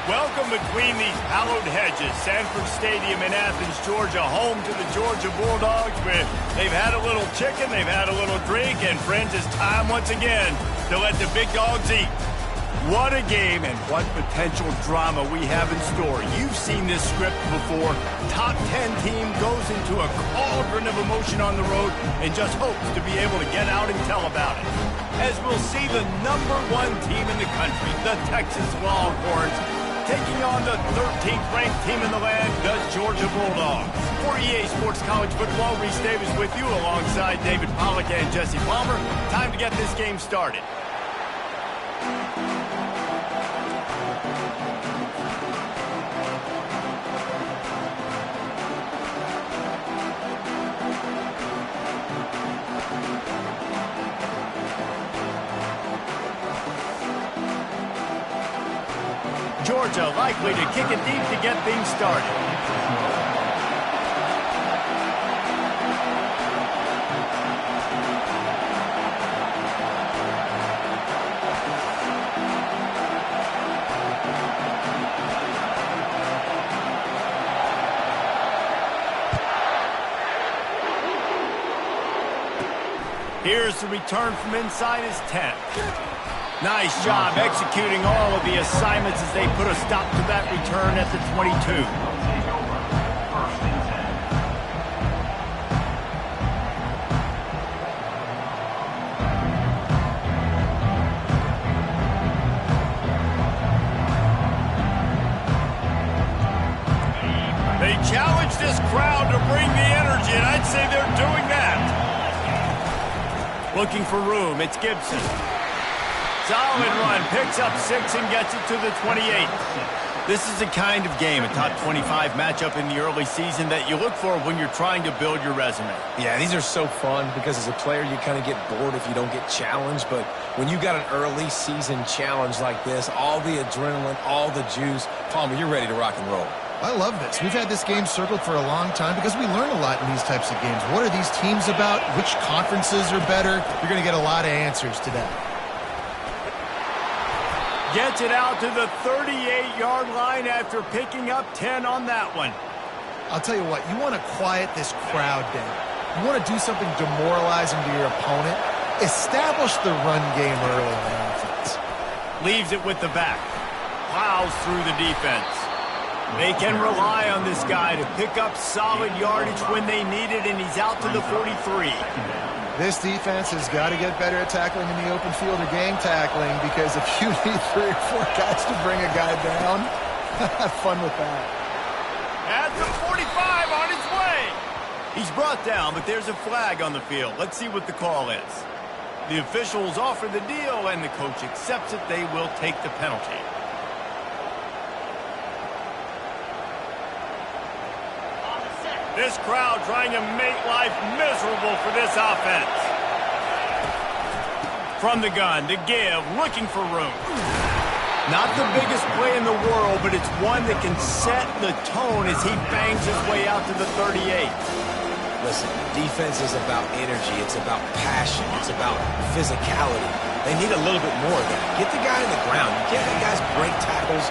Welcome between these hallowed hedges. Sanford Stadium in Athens, Georgia, home to the Georgia Bulldogs. They've had a little chicken, they've had a little drink, and friends, it's time once again to let the big dogs eat. What a game and what potential drama we have in store. You've seen this script before. Top 10 team goes into a cauldron of emotion on the road and just hopes to be able to get out and tell about it. As we'll see the #1 team in the country, the Texas Longhorns, taking on the 13th ranked team in the land, the Georgia Bulldogs. For EA Sports College Football, Reese Davis with you alongside David Pollack and Jesse Palmer. Time to get this game started. Georgia likely to kick it deep to get things started. Here's the return from inside his 10. Nice job executing all of the assignments as they put a stop to that return at the 22. They challenge this crowd to bring the energy, and I'd say they're doing that. Looking for room, it's Gibson. Solid run, picks up 6 and gets it to the 28. This is the kind of game, a top 25 matchup in the early season that you look for when you're trying to build your resume. Yeah, these are so fun because as a player you kind of get bored if you don't get challenged, but when you got an early season challenge like this, all the adrenaline, all the juice, Palmer, you're ready to rock and roll. I love this. We've had this game circled for a long time because we learn a lot in these types of games. What are these teams about? Which conferences are better? You're going to get a lot of answers today. Gets it out to the 38-yard line after picking up 10 on that one. I'll tell you what, you want to quiet this crowd down. You want to do something demoralizing to your opponent. Establish the run game early on offense. Leaves it with the back. Plows through the defense. They can rely on this guy to pick up solid yardage when they need it, and he's out to the 43. This defense has got to get better at tackling in the open field or gang tackling, because if you need 3 or 4 guys to bring a guy down, have fun with that. At the 45 on his way. He's brought down, but there's a flag on the field. Let's see what the call is. The officials offer the deal, and the coach accepts it. They will take the penalty. This crowd trying to make life miserable for this offense. From the gun, to give, looking for room. Not the biggest play in the world, but it's one that can set the tone as he bangs his way out to the 38. Listen, defense is about energy. It's about passion. It's about physicality. They need a little bit more of that. Get the guy in the ground. You can't let guys break tackles.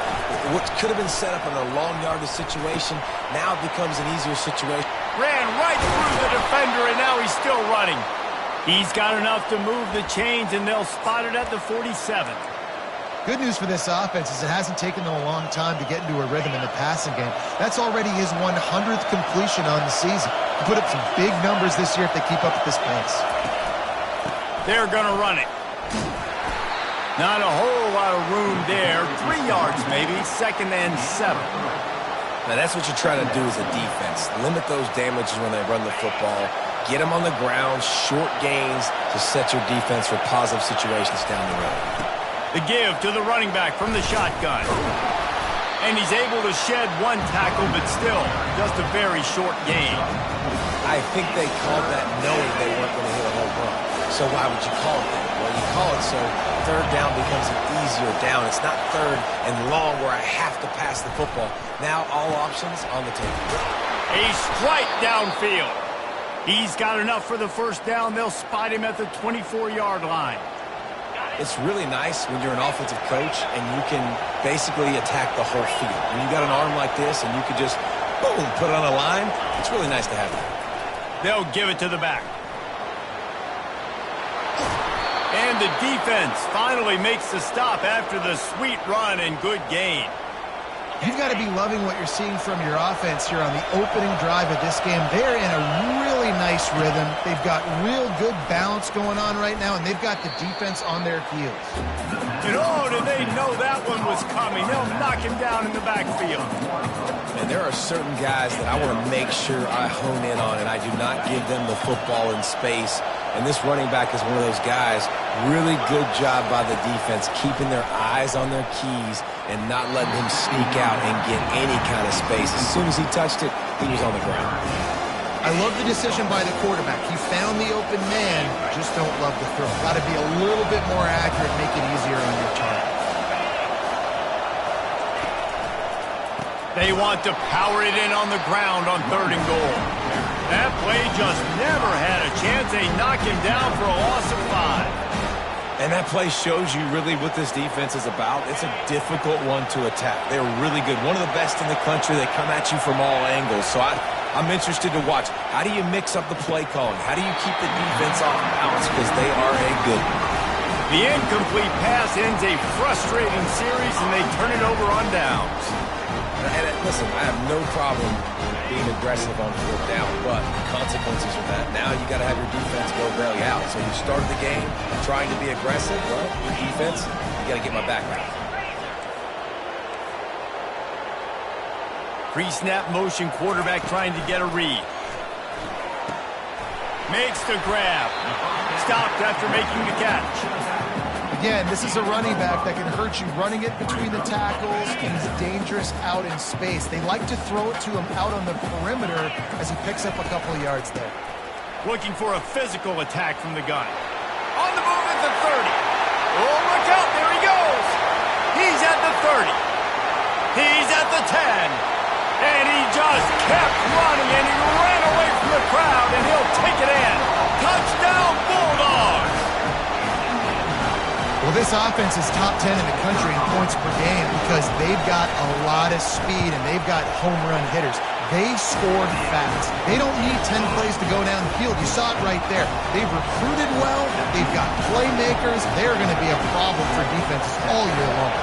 What could have been set up in a long yardage situation now becomes an easier situation. Ran right through the defender, and now he's still running. He's got enough to move the chains, and they'll spot it at the 47. Good news for this offense is it hasn't taken them a long time to get into a rhythm in the passing game. That's already his 100th completion on the season. He'll put up some big numbers this year if they keep up at this pace. They're going to run it. Not a whole lot of room there. 3 yards maybe, 2nd and 7. Now that's what you're trying to do as a defense. Limit those damages when they run the football. Get them on the ground, short gains to set your defense for positive situations down the road. The give to the running back from the shotgun. And he's able to shed 1 tackle, but still just a very short gain. I think they called that knowing they weren't going to hit a home run. So why would you call it that? Well, you call it so 3rd down becomes an easier down. It's not 3rd and long where I have to pass the football. Now all options on the table. A strike downfield. He's got enough for the 1st down. They'll spot him at the 24-yard line. It's really nice when you're an offensive coach and you can basically attack the whole field. When you got an arm like this and you could just, boom, put it on a line, it's really nice to have that. They'll give it to the back. And the defense finally makes the stop after the sweet run and good gain. You've got to be loving what you're seeing from your offense here on the opening drive of this game. They're in a really nice rhythm. They've got real good balance going on right now, and they've got the defense on their heels. And oh, did they know that one was coming? They'll knock him down in the backfield. And there are certain guys that I want to make sure I hone in on, and I do not give them the football in space. And this running back is one of those guys. Really good job by the defense, keeping their eyes on their keys and not letting him sneak out and get any kind of space. As soon as he touched it, he was on the ground. I love the decision by the quarterback. He found the open man, just don't love the throw. Got to be a little bit more accurate, make it easier on your target. They want to power it in on the ground on 3rd and goal. That play just never had a chance. They knock him down for a loss of 5. And that play shows you really what this defense is about. It's a difficult one to attack. They're really good. One of the best in the country. They come at you from all angles. So I'm interested to watch. How do you mix up the play calling? How do you keep the defense off balance? Because they are a good one. The incomplete pass ends a frustrating series, and they turn it over on downs. And listen, I have no problem being aggressive on 4th down, but the consequences of that, now you got to have your defense go bail you out. So you started the game trying to be aggressive. Well, your defense, you got to get my back out. Pre-snap motion, quarterback trying to get a read. Makes the grab. Stopped after making the catch. Again, this is a running back that can hurt you running it between the tackles, and he's dangerous out in space. They like to throw it to him out on the perimeter as he picks up a couple of yards there. Looking for a physical attack from the gun. On the move at the 30. Oh, look out, there he goes. He's at the 30. He's at the 10. And he just kept running, and he ran away from the crowd, and he'll take it in. Touchdown, Bulldogs. Well, this offense is top 10 in the country in points per game because they've got a lot of speed and they've got home run hitters. They scored fast. They don't need 10 plays to go down the field. You saw it right there. They've recruited well. They've got playmakers. They're going to be a problem for defenses all year long.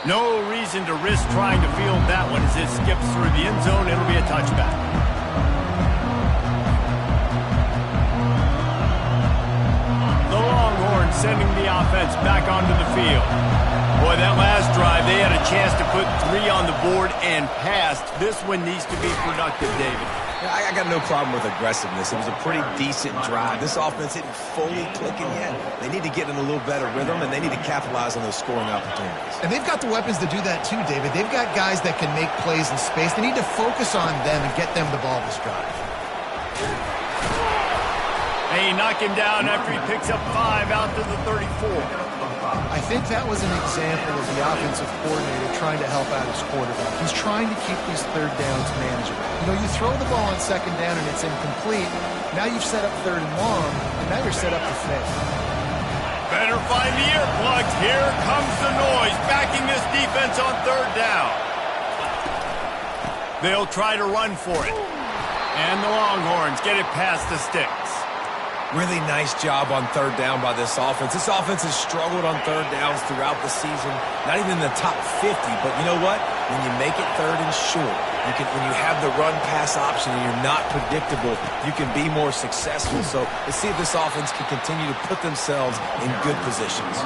No reason to risk trying to field that one as it skips through the end zone. It'll be a touchback. Sending the offense back onto the field. Boy, that last drive, they had a chance to put 3 on the board and passed. This one needs to be productive, David. Yeah, I got no problem with aggressiveness. It was a pretty decent drive. This offense isn't fully clicking yet. They need to get in a little better rhythm, and they need to capitalize on those scoring opportunities. And they've got the weapons to do that too, David. They've got guys that can make plays in space. They need to focus on them and get them the ball this drive. They knock him down after he picks up 5 out to the 34. I think that was an example of the offensive coordinator trying to help out his quarterback. He's trying to keep these 3rd downs manageable. You know, you throw the ball on 2nd down and it's incomplete. Now you've set up 3rd and long, and now you're set up to fail. Better find the earplugs. Here comes the noise, backing this defense on 3rd down. They'll try to run for it. And the Longhorns get it past the sticks. Really nice job on 3rd down by this offense. This offense has struggled on 3rd downs throughout the season. Not even in the top 50, but you know what? When you make it 3rd and short, when you have the run-pass option and you're not predictable, you can be more successful. So let's see if this offense can continue to put themselves in good positions.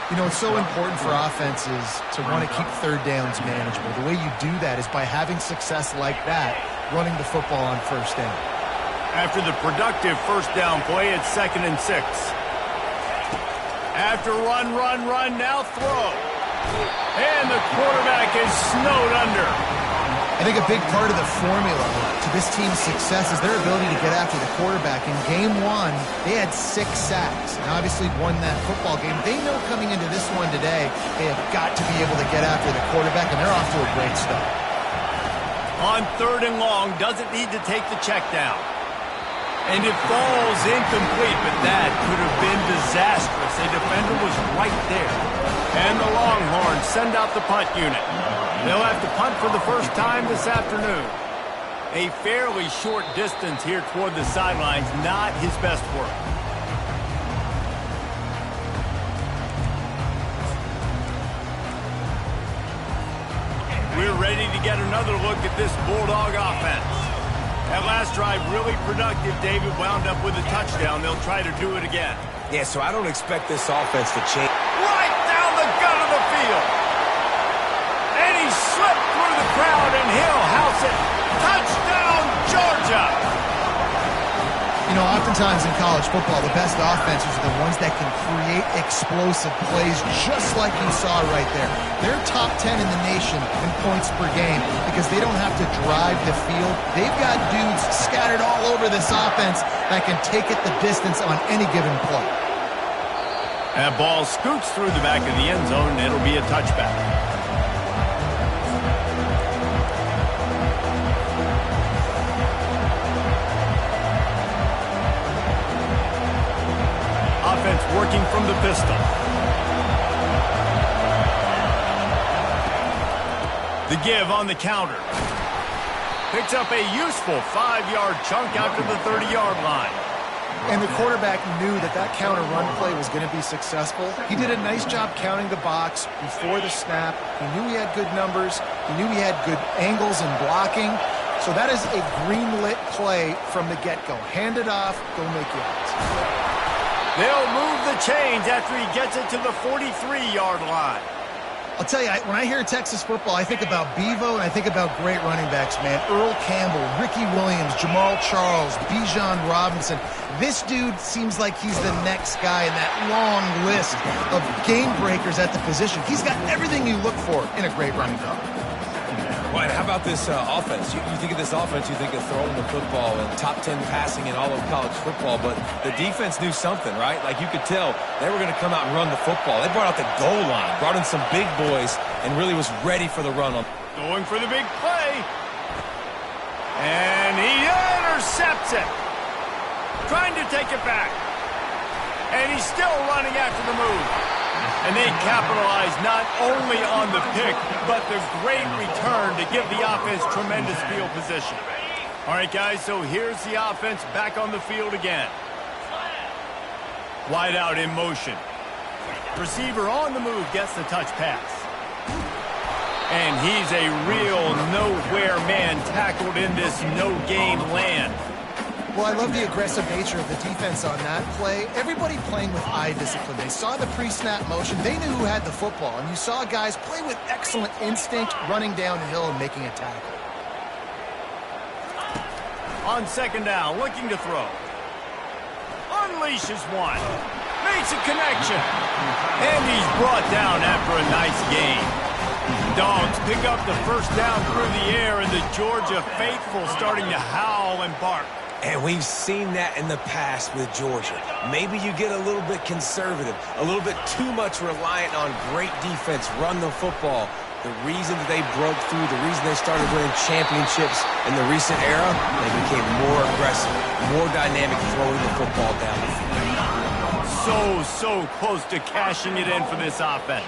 You know, it's so important for offenses to want to keep 3rd downs manageable. The way you do that is by having success like that, running the football on 1st down. After the productive 1st down play, it's 2nd and 6. After run, now throw. And the quarterback is snowed under. I think a big part of the formula to this team's success is their ability to get after the quarterback. In Game 1, they had 6 sacks and obviously won that football game. They know coming into this one today, they have got to be able to get after the quarterback, and they're off to a great start. On 3rd and long, doesn't need to take the check down. And it falls incomplete, but that could have been disastrous. A defender was right there. And the Longhorns send out the punt unit. They'll have to punt for the first time this afternoon. A fairly short distance here toward the sidelines, not his best work. We're ready to get another look at this Bulldog offense. That last drive really productive. David wound up with a touchdown. They'll try to do it again. Yeah, so I don't expect this offense to change. Right down the gut of the field. And he slipped through the crowd, and he'll house it. Touchdown, Georgia! You know, oftentimes in college football, the best offenses are the ones that can create explosive plays just like you saw right there. They're top 10 in the nation in points per game because they don't have to drive the field. They've got dudes scattered all over this offense that can take it the distance on any given play. That ball scoots through the back of the end zone, and it'll be a touchback. Offense working from the pistol. The give on the counter. Picks up a useful 5-yard chunk out to the 30-yard line. And the quarterback knew that that counter run play was going to be successful. He did a nice job counting the box before the snap. He knew he had good numbers. He knew he had good angles and blocking. So that is a green-lit play from the get-go. Hand it off, go make yards. They'll move the chains after he gets it to the 43-yard line. I'll tell you, when I hear Texas football, I think about Bevo and I think about great running backs, man. Earl Campbell, Ricky Williams, Jamal Charles, Bijan Robinson. This dude seems like he's the next guy in that long list of game breakers at the position. He's got everything you look for in a great running back. Well, how about this offense? You think of this offense, you think of throwing the football and top 10 passing in all of college football, but the defense knew something, right? Like you could tell they were going to come out and run the football. They brought out the goal line, brought in some big boys, and really was ready for the run. Going for the big play. And he intercepts it. Trying to take it back. And he's still running after the move. And they capitalize not only on the pick, but the great return to give the offense tremendous field position. All right, guys, so here's the offense back on the field again. Wide out in motion. Receiver on the move gets the touch pass. And he's a real nowhere man tackled in this no-game land. Well, I love the aggressive nature of the defense on that play. Everybody playing with eye discipline. They saw the pre-snap motion. They knew who had the football. And you saw guys play with excellent instinct, running downhill and making a tackle. On 2nd down, looking to throw. Unleashes one. Makes a connection. And he's brought down after a nice gain. Dogs pick up the first down through the air, and the Georgia faithful starting to howl and bark. And we've seen that in the past with Georgia. Maybe you get a little bit conservative, a little bit too much reliant on great defense, run the football. The reason that they broke through, the reason they started winning championships in the recent era, they became more aggressive, more dynamic throwing the football down the field. So close to cashing it in for this offense.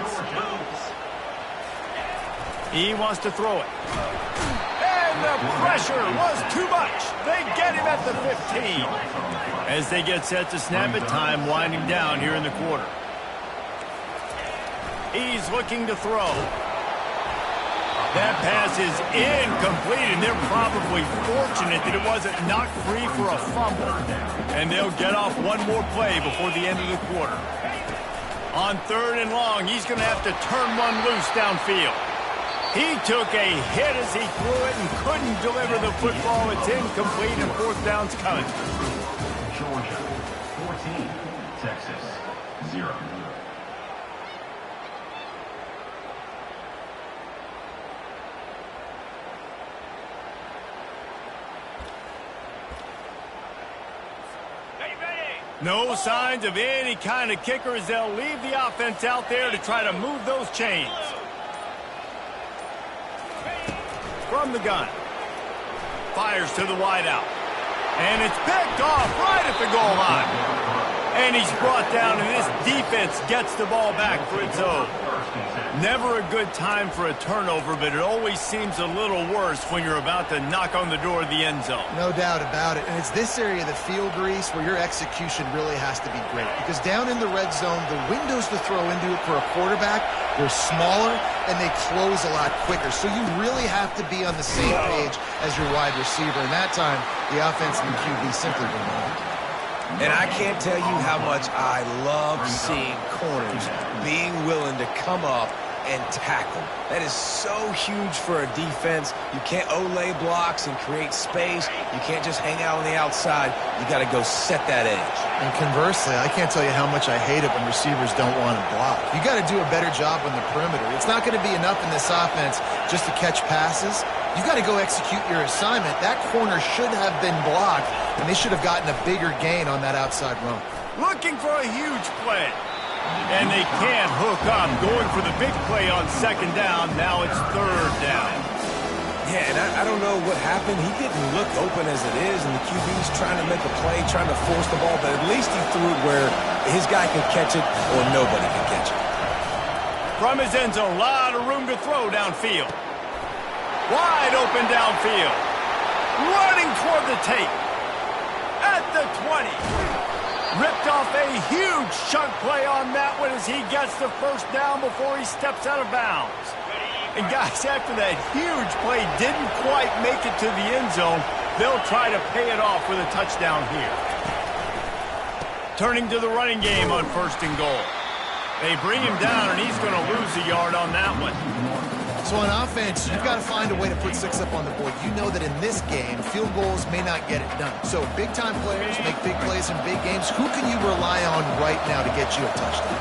He wants to throw it. The pressure was too much. They get him at the 15. As they get set to snap it, time winding down here in the quarter. He's looking to throw. That pass is incomplete, and they're probably fortunate that it wasn't knocked free for a fumble. And they'll get off one more play before the end of the quarter. On 3rd and long, he's going to have to turn one loose downfield. He took a hit as he threw it and couldn't deliver the football. It's incomplete, and 4th down's coming. Georgia, 14. Texas, 0. No signs of any kind of kicker as they'll leave the offense out there to try to move those chains. From the gun, fires to the wideout. And it's picked off right at the goal line. And he's brought down, and this defense gets the ball back for its own. Never a good time for a turnover, but it always seems a little worse when you're about to knock on the door of the end zone. No doubt about it. And it's this area of the field, Reese, where your execution really has to be great. Because down in the red zone, the windows to throw into it for a quarterback, they're smaller and they close a lot quicker. So you really have to be on the same page as your wide receiver. And that time, the offense and the QB simply went on. And I can't tell you how much I love seeing corners being willing to come up and tackle. That is so huge for a defense. You can't olay blocks and create space. You can't just hang out on the outside. You got to go set that edge. And conversely, I can't tell you how much I hate it when receivers don't want to block. You got to do a better job on the perimeter. It's not going to be enough in this offense just to catch passes. You got to go execute your assignment. That corner should have been blocked, and they should have gotten a bigger gain on that outside run. Looking for a huge play. And they can't hook up. Going for the big play on second down. Now it's third down. Yeah, and I don't know what happened. He didn't look open as it is, and the QB's trying to make a play, trying to force the ball, but at least he threw it where his guy could catch it or nobody could catch it. From his end zone, a lot of room to throw downfield. Wide open downfield. Running toward the tape. At the 20. Ripped off a huge chunk play on that one as he gets the first down before he steps out of bounds. And guys, after that huge play didn't quite make it to the end zone, they'll try to pay it off with a touchdown here. Turning to the running game on first and goal. They bring him down, and he's going to lose a yard on that one. So on offense, you've got to find a way to put 6 up on the board. You know that in this game, field goals may not get it done. So big-time players make big plays in big games. Who can you rely on right now to get you a touchdown?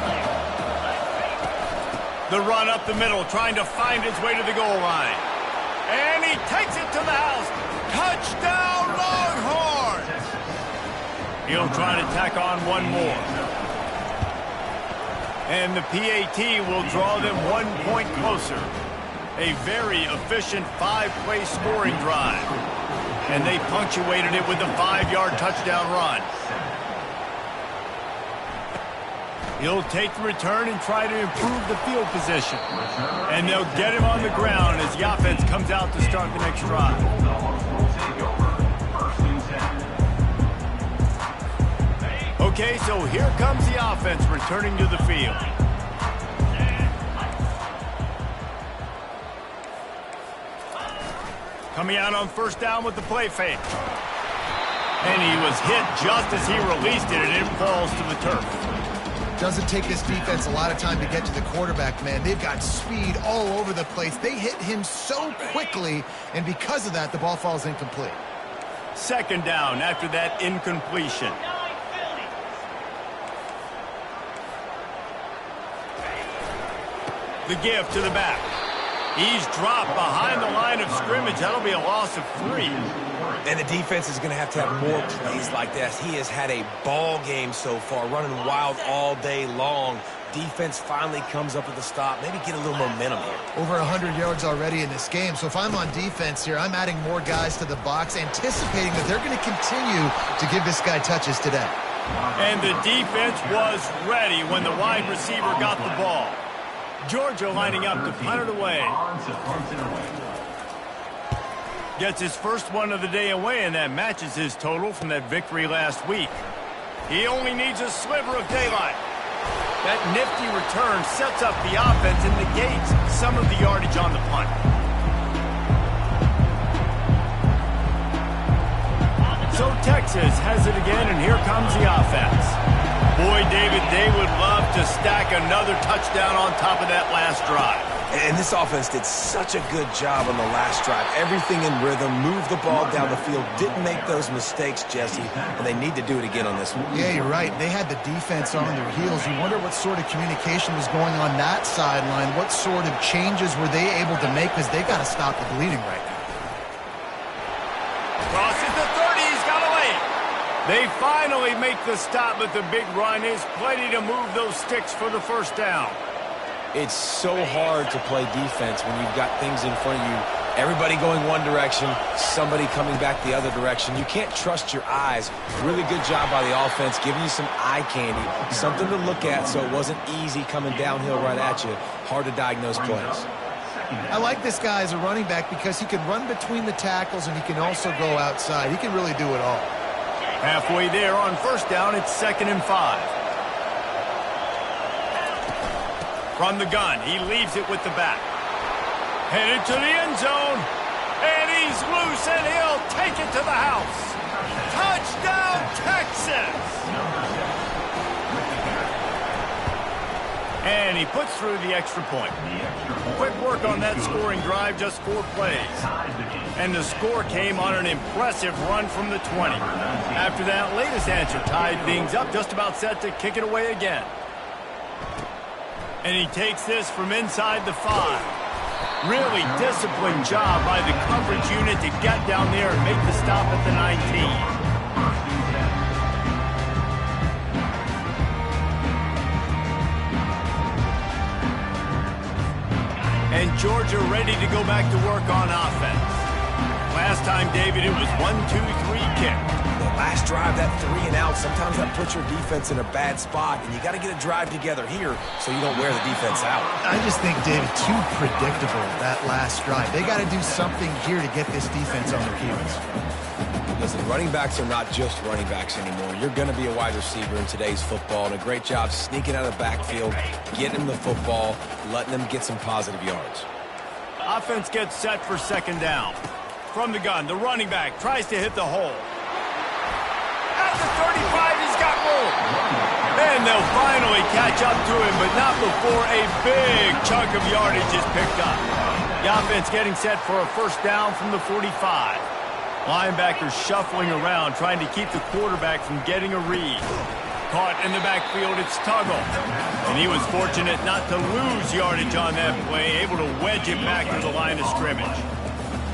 The run up the middle, trying to find his way to the goal line. And he takes it to the house. Touchdown, Longhorns! He'll try to tack on one more. And the PAT will draw them 1 point closer. A very efficient 5-play scoring drive. And they punctuated it with a 5-yard touchdown run. He'll take the return and try to improve the field position. And they'll get him on the ground as the offense comes out to start the next drive. Okay, so here comes the offense returning to the field. Coming out on first down with the play fake. And he was hit just as he released it, and it falls to the turf. Doesn't take this defense a lot of time to get to the quarterback, man. They've got speed all over the place. They hit him so quickly, and because of that, the ball falls incomplete. Second down after that incompletion. The give to the back. He's dropped behind the line of scrimmage. That'll be a loss of 3. And the defense is going to have more plays like this. He has had a ball game so far, running wild all day long. Defense finally comes up with a stop. Maybe get a little momentum here. Over 100 yards already in this game. So if I'm on defense here, I'm adding more guys to the box, anticipating that they're going to continue to give this guy touches today. And the defense was ready when the wide receiver got the ball. Georgia lining up to punt it away. Gets his first one of the day away, and that matches his total from that victory last week. He only needs a sliver of daylight. That nifty return sets up the offense and negates some of the yardage on the punt. So Texas has it again, and here comes the offense. Boy, David, they would love to stack another touchdown on top of that last drive. And this offense did such a good job on the last drive. Everything in rhythm, moved the ball down the field, didn't make those mistakes, Jesse, and they need to do it again on this one. Yeah, you're right. They had the defense on their heels. You wonder what sort of communication was going on that sideline. What sort of changes were they able to make, because they got to stop the bleeding right now. Crosses the 30, he's got away. They finally make the stop, but the big run is plenty to move those sticks for the first down. It's so hard to play defense when you've got things in front of you Everybody going one direction, somebody coming back the other direction. You can't trust your eyes. Really good job by the offense, giving you some eye candy, something to look at so it wasn't easy coming downhill right at you. Hard to diagnose plays. I like this guy as a running back because he can run between the tackles and he can also go outside. He can really do it all. Halfway there on first down, it's 2nd and 5. From the gun, he leaves it with the back. Headed to the end zone. And he's loose, and he'll take it to the house. Touchdown, Texas! And he puts through the extra point. Quick work on that scoring drive, just 4 plays. And the score came on an impressive run from the 20. After that latest answer tied things up, just about set to kick it away again. And he takes this from inside the 5. Really disciplined job by the coverage unit to get down there and make the stop at the 19. And Georgia ready to go back to work on offense. Last time, David, it was 1-2-3 kick. The last drive, that 3 and out, sometimes that puts your defense in a bad spot, and you got to get a drive together here so you don't wear the defense out. I just think, David, too predictable, that last drive. They got to do something here to get this defense on their heels. Listen, running backs are not just running backs anymore. You're going to be a wide receiver in today's football, and a great job sneaking out of the backfield, getting them the football, letting them get some positive yards. Offense gets set for 2nd down. From the gun, the running back tries to hit the hole. At the 35, he's got room. And they'll finally catch up to him, but not before a big chunk of yardage is picked up. The offense getting set for a 1st down from the 45. Linebackers shuffling around, trying to keep the quarterback from getting a read. Caught in the backfield, it's Tuggle. And he was fortunate not to lose yardage on that play, able to wedge it back to the line of scrimmage.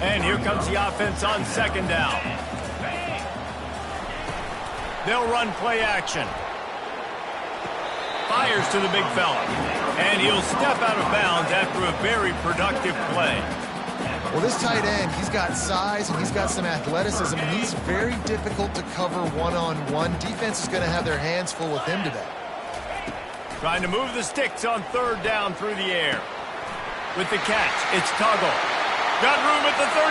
And here comes the offense on 2nd down. They'll run play action. Fires to the big fella. And he'll step out of bounds after a very productive play. Well, this tight end, he's got size and he's got some athleticism, and he's very difficult to cover one-on-one. Defense is going to have their hands full with him today. Trying to move the sticks on 3rd down through the air. With the catch, it's Tuggle. Got room at the 35.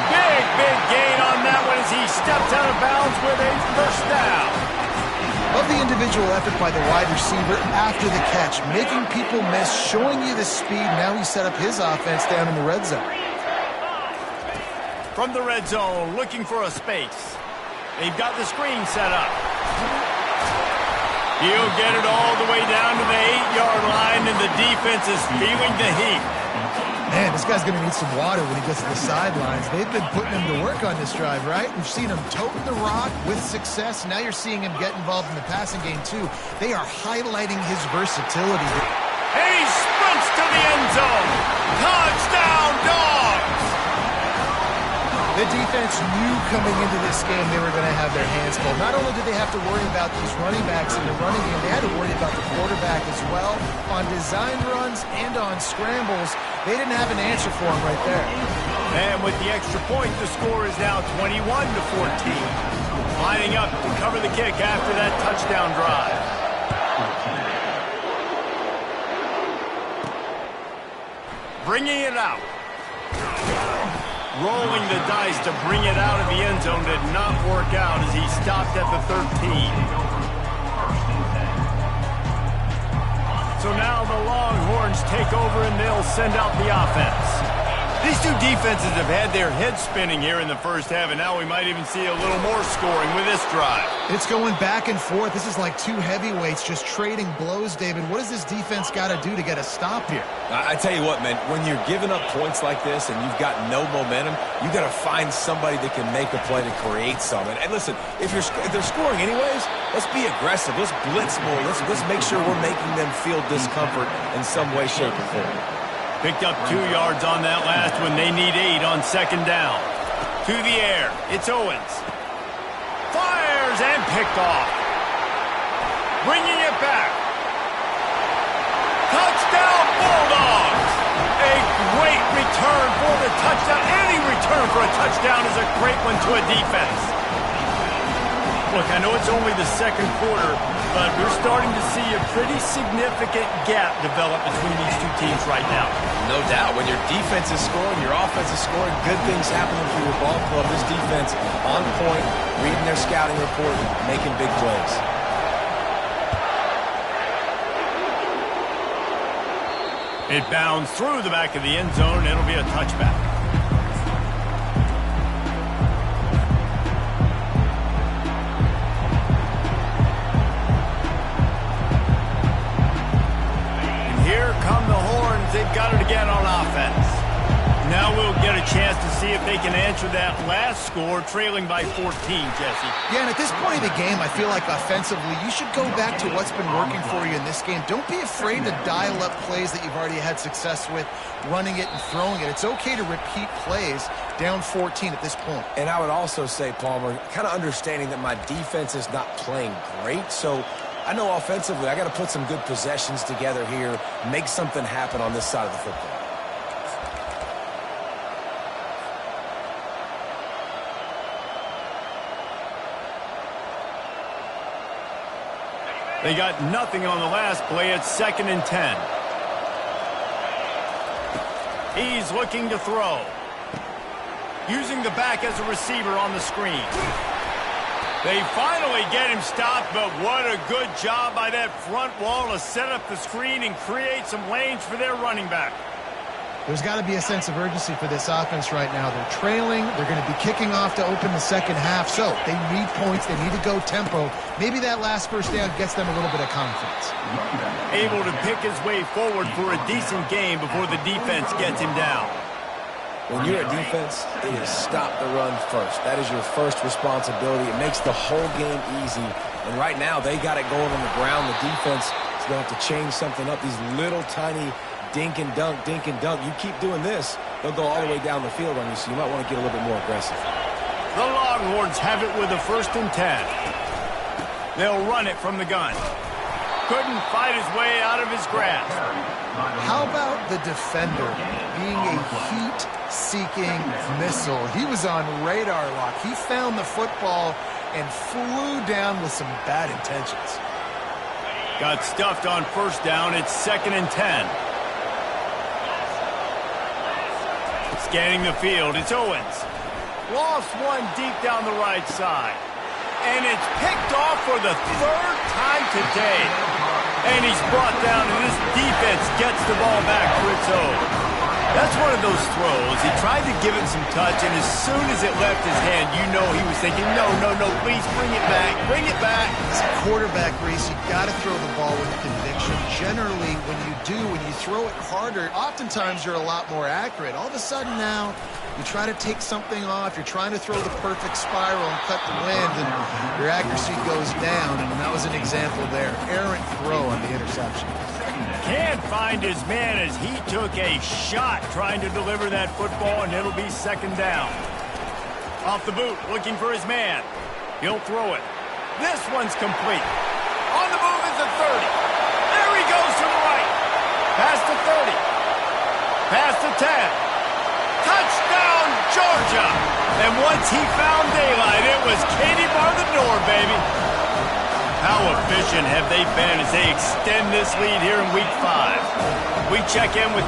Big gain on that one as he steps out of bounds with a 1st down. Love the individual effort by the wide receiver after the catch, making people miss, showing you the speed. Now he set up his offense down in the red zone. From the red zone, looking for a space. They've got the screen set up. He'll get it all the way down to the 8-yard line, and the defense is feeling the heat. Man, this guy's going to need some water when he gets to the sidelines. They've been putting him to work on this drive, right? We've seen him toting the rock with success. Now you're seeing him get involved in the passing game, too. They are highlighting his versatility. And he sprints to the end zone. Touchdown, Dogs! The defense knew coming into this game they were going to have their hands full. Not only did they have to worry about these running backs in the running game, they had to worry about the quarterback as well. On design runs and on scrambles, they didn't have an answer for him right there. And with the extra point, the score is now 21-14. Lining up to cover the kick after that touchdown drive. Bringing it out. Rolling the dice to bring it out of the end zone did not work out as he stopped at the 13. So now the Longhorns take over and they'll send out the offense. These two defenses have had their heads spinning here in the 1st half, and now we might even see a little more scoring with this drive. It's going back and forth. This is like two heavyweights just trading blows, David. What does this defense got to do to get a stop here? I tell you what, man, when you're giving up points like this and you've got no momentum, you got to find somebody that can make a play to create something. And listen, if they're scoring anyways, let's be aggressive. Let's blitz more. Let's make sure we're making them feel discomfort in some way, shape, or form. Picked up 2 yards on that last one. They need 8 on 2nd down. To the air. It's Owens. Fires and picked off. Bringing it back. Touchdown Bulldogs. A great return for the a touchdown. Any return for a touchdown is a great one to a defense. Look, I know it's only the second quarter, but we're starting to see a pretty significant gap develop between these two teams right now. No doubt. When your defense is scoring, your offense is scoring, good things happening for your ball club. This defense on point, reading their scouting report, making big plays. It bounds through the back of the end zone. It'll be a touchback. They've got it again on offense. Now we'll get a chance to see if they can answer that last score, trailing by 14, Jesse. Yeah, and at this point of the game, I feel like offensively, you should go back to what's been working for you in this game. Don't be afraid to dial up plays that you've already had success with, running it and throwing it. It's okay to repeat plays down 14 at this point. And I would also say, Palmer, kind of understanding that my defense is not playing great, so I know offensively I got to put some good possessions together here, make something happen on this side of the football. They got nothing on the last play. It's 2nd and 10. He's looking to throw. Using the back as a receiver on the screen. They finally get him stopped, but what a good job by that front wall to set up the screen and create some lanes for their running back. There's got to be a sense of urgency for this offense right now. They're trailing. They're going to be kicking off to open the second half, so they need points. They need to go tempo. Maybe that last first down gets them a little bit of confidence. Able to pick his way forward for a decent game before the defense gets him down. When you're a defense, it is stop the run first. That is your first responsibility. It makes the whole game easy. And right now, they got it going on the ground. The defense is going to have to change something up. These little tiny dink and dunk, dink and dunk. You keep doing this, they'll go all the way down the field on you, so you might want to get a little bit more aggressive. The Longhorns have it with a 1st and 10. They'll run it from the gun. Couldn't fight his way out of his grasp. How about the defender being a heat-seeking missile? He was on radar lock. He found the football and flew down with some bad intentions. Got stuffed on 1st down. It's 2nd and 10. Scanning the field. It's Owens. Lost one deep down the right side. And it's picked off for the 3rd time today. And he's brought down, and this defense gets the ball back to its own. That's one of those throws. He tried to give it some touch, and as soon as it left his hand, you know he was thinking, no, please bring it back, bring it back. As a quarterback, Reese, you got to throw the ball with conviction. Generally, when you throw it harder, oftentimes you're a lot more accurate. All of a sudden now, you try to take something off, you're trying to throw the perfect spiral and cut the wind, and your accuracy goes down, and that was an example there. Errant throw on the interception. Can't find his man as he took a shot trying to deliver that football, and it'll be 2nd down. Off the boot, looking for his man. He'll throw it. This one's complete. On the move is the 30. There he goes to the right. Past the 30. Past the 10. Touchdown, Georgia! And once he found daylight, it was Katie bar the door, baby. How efficient have they been as they extend this lead here in Week 5? We check in with